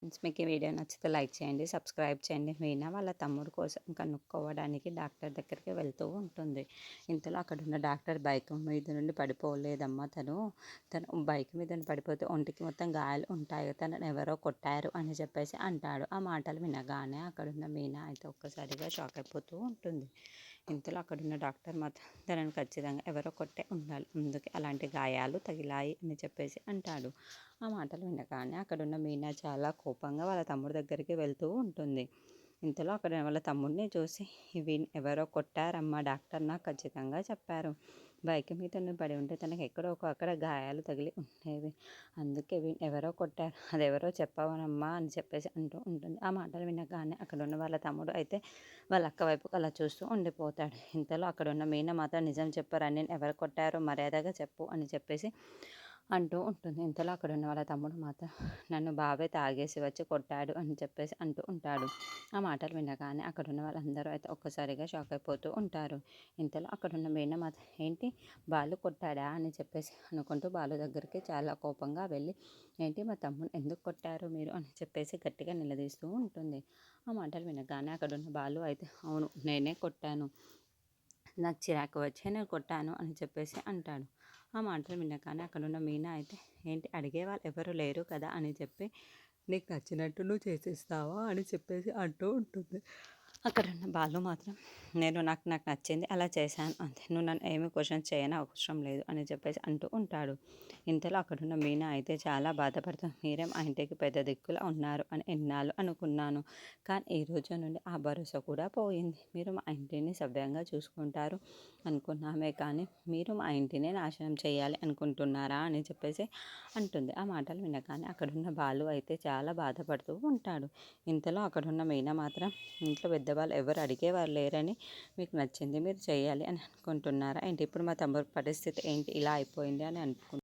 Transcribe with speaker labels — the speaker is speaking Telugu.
Speaker 1: ఫ్రెండ్స్, మీకు ఈ వీడియో నచ్చితే లైక్ చేయండి, సబ్స్క్రైబ్ చేయండి. మీనా వాళ్ళ తమ్ముడు కోసం కనుక్కోవడానికి డాక్టర్ దగ్గరికి వెళ్తూ ఉంటుంది. ఇంతలో అక్కడున్న డాక్టర్ బైక్ మీద నుండి పడిపోలేదమ్మా, తను బైక్ మీద నుండి పడిపోతే ఒంటికి మొత్తం గాయాలు ఉంటాయి, తనని ఎవరో కొట్టారు అని చెప్పేసి అంటాడు. ఆ మాటలు వినగానే అక్కడున్న మీనా అయితే ఒక్కసారిగా షాక్ అయిపోతూ ఉంటుంది. ఇంతలో అక్కడున్న డాక్టర్ మాత్రం తనను ఖచ్చితంగా ఎవరో కొట్టే ఉండాలి, అందుకే అలాంటి గాయాలు తగిలాయి అని చెప్పేసి అంటాడు. ఆ మాటలు వినగానే అక్కడున్న మీనా చాలా కోపంగా వాళ్ళ తమ్ముడి దగ్గరికి వెళ్తూ ఉంటుంది. ఇంతలో అక్కడ వాళ్ళ తమ్ముడిని చూసి, ఇవి ఎవరో కొట్టారమ్మా, డాక్టర్ నాకు ఖచ్చితంగా చెప్పారు. బైక్ మీద పడి ఉంటే తనకి ఎక్కడో అక్కడ గాయాలు తగిలి ఉండేవి, అందుకే ఎవరో కొట్టారు, అది ఎవరో చెప్పవనమ్మా అని చెప్పేసి అంటూ ఉంటుంది. ఆ మాటలు వినగానే అక్కడున్న వాళ్ళ తమ్ముడు అయితే వాళ్ళ అక్క వైపుకు అలా చూస్తూ ఉండిపోతాడు. ఇంతలో అక్కడున్న మీన మాత్రం నిజం చెప్పారు, నేను ఎవరు కొట్టారో మర్యాదగా చెప్పు అని చెప్పేసి అంటూ ఉంటుంది. ఇంతలో అక్కడున్న వాళ్ళ తమ్ముడు మాత్రం నన్ను బావే తాగేసి వచ్చి కొట్టాడు అని చెప్పేసి అంటూ ఉంటాడు. ఆ మాటలు వినగానే అక్కడున్న వాళ్ళందరూ అయితే ఒక్కసారిగా షాక్ అయిపోతూ ఉంటారు. ఇంతలో అక్కడున్న మీన మాత్రం ఏంటి, బాలు కొట్టాడా అని చెప్పేసి అనుకుంటూ బాలు దగ్గరికి చాలా కోపంగా వెళ్ళి, ఏంటి మా తమ్ముడు ఎందుకు కొట్టారు మీరు అని చెప్పేసి గట్టిగా నిలదీస్తూ ఉంటుంది. ఆ మాటలు వినగానే అక్కడున్న బాలు అయితే అవును నేనే కొట్టాను, నాకు చిరాకు వచ్చి నేను కొట్టాను అని చెప్పేసి అంటాడు. ఆ మాటలు వినగానే అక్కడున్న మీనా అయితే ఏంటి అడిగేవాళ్ళు ఎవరు లేరు కదా అని చెప్పి నీకు నచ్చినట్టు నువ్వు చేసేస్తావా అని చెప్పేసి అంటూ ఉంటుంది. అక్కడున్న బాలు మాత్రం నాకు నాకు నచ్చింది అలా చేశాను అంతే, నువ్వు నన్ను ఏమి క్వశ్చన్ చేయని అవసరం లేదు అని చెప్పేసి అంటూ ఉంటాడు. ఇంతలో అక్కడున్న మీనా అయితే చాలా బాధపడుతుంది. మీరే మా ఇంటికి పెద్ద దిక్కులా ఉన్నారు అని ఎన్నాళ్ళు అనుకున్నాను, కానీ ఈ రోజు నుండి ఆ భరోసా కూడా పోయింది. మీరు మా ఇంటిని సవ్యంగా చూసుకుంటారు అనుకున్నామే, కానీ మీరు మా ఇంటిని నాశనం చేయాలి అనుకుంటున్నారా అని చెప్పేసి అంటుంది. ఆ మాటలు వినగానే అక్కడున్న బాలు అయితే చాలా బాధపడుతూ ఉంటాడు. ఇంతలో అక్కడున్న మీనా మాత్రం ఇంట్లో పెద్దవాళ్ళు ఎవరు అడిగేవారు లేరని మీకు నచ్చింది మీరు చేయాలి అని అనుకుంటున్నారా ఏంటి, ఇప్పుడు మా తమ్ముడు పరిస్థితి ఏంటి ఇలా అయిపోయింది అని అనుకుంటున్నాను.